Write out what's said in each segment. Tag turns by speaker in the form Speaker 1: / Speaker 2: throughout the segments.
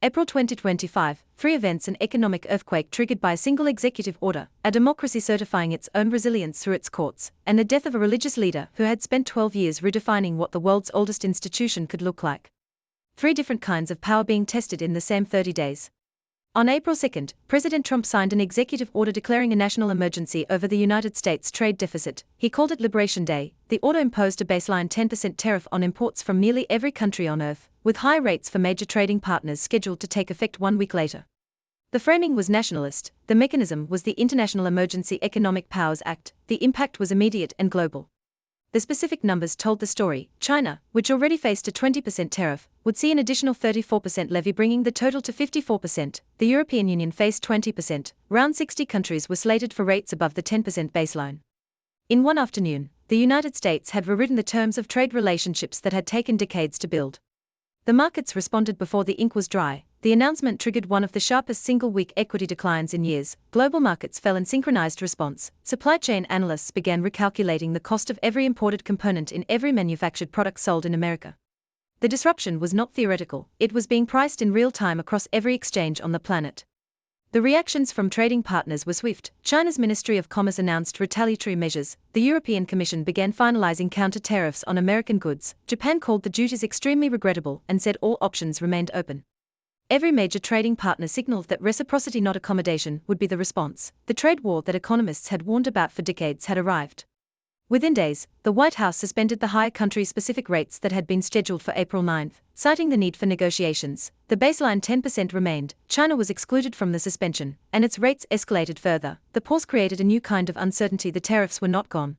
Speaker 1: April 2025, three events: an economic earthquake triggered by a single executive order, a democracy certifying its own resilience through its courts, and the death of a religious leader who had spent 12 years redefining what the world's oldest institution could look like. Three different kinds of power being tested in the same 30 days. On April 2, President Trump signed an executive order declaring a national emergency over the United States trade deficit. He called it Liberation Day. The order imposed a baseline 10% tariff on imports from nearly every country on Earth, with high rates for major trading partners scheduled to take effect 1 week later. The framing was nationalist, the mechanism was the International Emergency Economic Powers Act, the impact was immediate and global. The specific numbers told the story. China, which already faced a 20% tariff, would see an additional 34% levy, bringing the total to 54%. The European Union faced 20%. Around 60 countries were slated for rates above the 10% baseline. In one afternoon, the United States had rewritten the terms of trade relationships that had taken decades to build. The markets responded before the ink was dry. The announcement triggered one of the sharpest single-week equity declines in years. Global markets fell in synchronized response. Supply chain analysts began recalculating the cost of every imported component in every manufactured product sold in America. The disruption was not theoretical, it was being priced in real time across every exchange on the planet. The reactions from trading partners were swift. China's Ministry of Commerce announced retaliatory measures. The European Commission began finalizing counter-tariffs on American goods. Japan called the duties extremely regrettable and said all options remained open. Every major trading partner signaled that reciprocity, not accommodation, would be the response. The trade war that economists had warned about for decades had arrived. Within days, the White House suspended the high country-specific rates that had been scheduled for April 9, citing the need for negotiations. The baseline 10% remained. China was excluded from the suspension, and its rates escalated further. The pause created a new kind of uncertainty. The tariffs were not gone.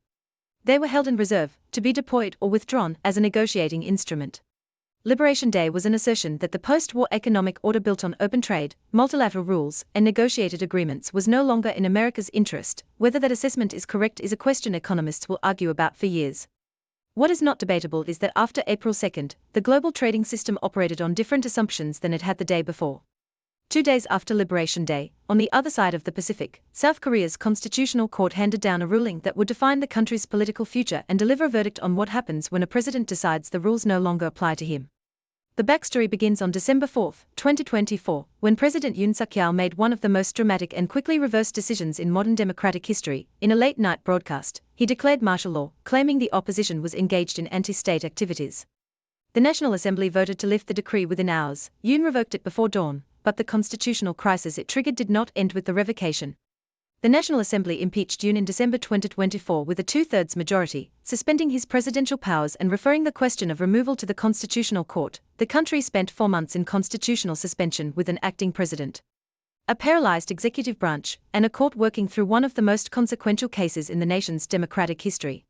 Speaker 1: They were held in reserve, to be deployed or withdrawn as a negotiating instrument. Liberation Day was an assertion that the post-war economic order built on open trade, multilateral rules, and negotiated agreements was no longer in America's interest. Whether that assessment is correct is a question economists will argue about for years. What is not debatable is that after April 2, the global trading system operated on different assumptions than it had the day before. 2 days after Liberation Day, on the other side of the Pacific, South Korea's constitutional court handed down a ruling that would define the country's political future and deliver a verdict on what happens when a president decides the rules no longer apply to him. The backstory begins on December 4, 2024, when President Yoon Suk-yeol made one of the most dramatic and quickly reversed decisions in modern democratic history. In a late-night broadcast, he declared martial law, claiming the opposition was engaged in anti-state activities. The National Assembly voted to lift the decree within hours. Yoon revoked it before dawn, but the constitutional crisis it triggered did not end with the revocation. The National Assembly impeached Yoon in December 2024 with a 2/3 majority, suspending his presidential powers and referring the question of removal to the Constitutional Court. The country spent 4 months in constitutional suspension with an acting president, a paralyzed executive branch, and a court working through one of the most consequential cases in the nation's democratic history.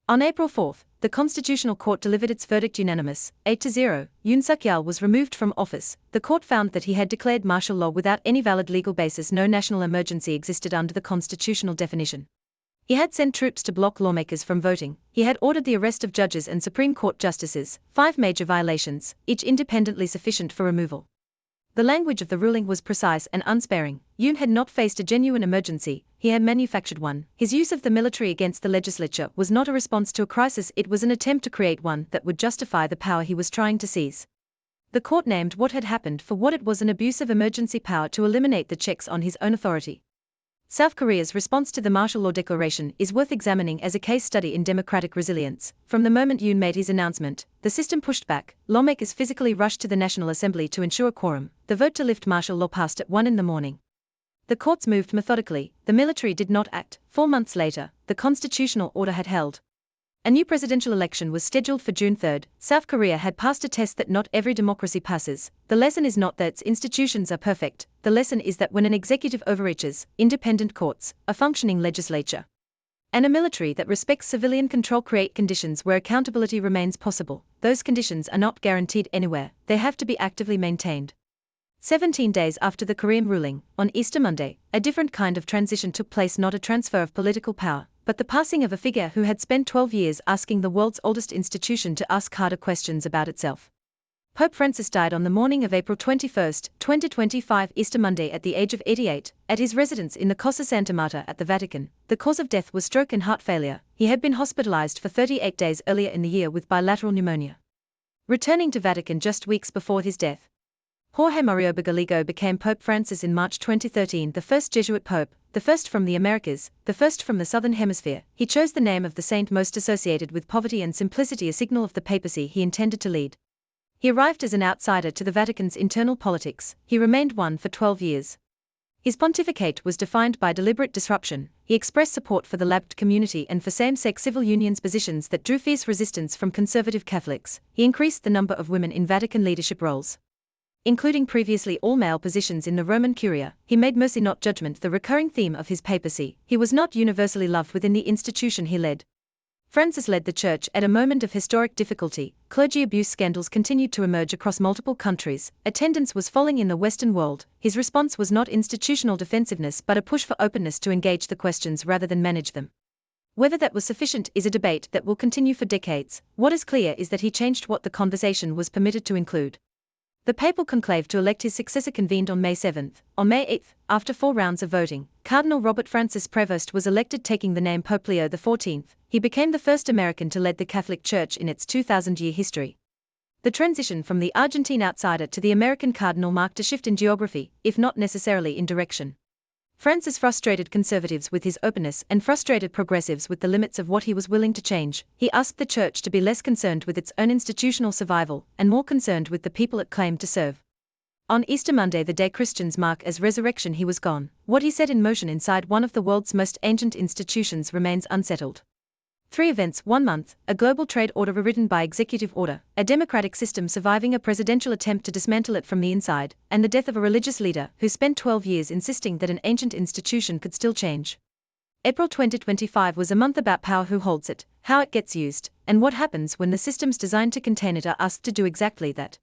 Speaker 1: On April 4, the Constitutional Court delivered its verdict unanimous, 8-0. Yoon Suk-yeol was removed from office. The court found that he had declared martial law without any valid legal basis. No national emergency existed under the constitutional definition. He had sent troops to block lawmakers from voting. He had ordered the arrest of judges and Supreme Court justices, 5 major violations, each independently sufficient for removal. The language of the ruling was precise and unsparing. Yoon had not faced a genuine emergency, he had manufactured one. His use of the military against the legislature was not a response to a crisis, it was an attempt to create one that would justify the power he was trying to seize. The court named what had happened for what it was: an abuse of emergency power to eliminate the checks on his own authority. South Korea's response to the martial law declaration is worth examining as a case study in democratic resilience. From the moment Yoon made his announcement, the system pushed back. Lawmakers physically rushed to the National Assembly to ensure a quorum. The vote to lift martial law passed at 1 in the morning. The courts moved methodically. The military did not act. 4 months later, the constitutional order had held. A new presidential election was scheduled for June 3. South Korea had passed a test that not every democracy passes. The lesson is not that its institutions are perfect, the lesson is that when an executive overreaches, independent courts, a functioning legislature, and a military that respects civilian control create conditions where accountability remains possible. Those conditions are not guaranteed anywhere, they have to be actively maintained. 17 days after the Korean ruling, on Easter Monday, a different kind of transition took place: not a transfer of political power, but the passing of a figure who had spent 12 years asking the world's oldest institution to ask harder questions about itself. Pope Francis died on the morning of April 21, 2025, Easter Monday, at the age of 88, at his residence in the Casa Santa Marta at the Vatican. The cause of death was stroke and heart failure. He had been hospitalized for 38 days earlier in the year with bilateral pneumonia, returning to Vatican just weeks before his death. Jorge Mario Bergoglio became Pope Francis in March 2013, the first Jesuit pope, the first from the Americas, the first from the Southern Hemisphere. He chose the name of the saint most associated with poverty and simplicity, a signal of the papacy he intended to lead. He arrived as an outsider to the Vatican's internal politics. He remained one for 12 years. His pontificate was defined by deliberate disruption. He expressed support for the Labt community and for same-sex civil unions, positions that drew fierce resistance from conservative Catholics. He increased the number of women in Vatican leadership roles, including previously all-male positions in the Roman Curia. He made mercy not judgment the recurring theme of his papacy. He was not universally loved within the institution he led. Francis led the church at a moment of historic difficulty. Clergy abuse scandals continued to emerge across multiple countries. Attendance was falling in the Western world. His response was not institutional defensiveness but a push for openness to engage the questions rather than manage them. Whether that was sufficient is a debate that will continue for decades. What is clear is that he changed what the conversation was permitted to include. The papal conclave to elect his successor convened on May 7. On May 8, after 4 rounds of voting, Cardinal Robert Francis Prevost was elected, taking the name Pope Leo XIV. He became the first American to lead the Catholic Church in its 2,000-year history. The transition from the Argentine outsider to the American cardinal marked a shift in geography, if not necessarily in direction. Francis frustrated conservatives with his openness and frustrated progressives with the limits of what he was willing to change. He asked the church to be less concerned with its own institutional survival and more concerned with the people it claimed to serve. On Easter Monday, the day Christians mark as resurrection, he was gone. What he set in motion inside one of the world's most ancient institutions remains unsettled. 3 events, 1 month, a global trade order rewritten by executive order, a democratic system surviving a presidential attempt to dismantle it from the inside, and the death of a religious leader who spent 12 years insisting that an ancient institution could still change. April 2025 was a month about power, who holds it, how it gets used, and what happens when the systems designed to contain it are asked to do exactly that.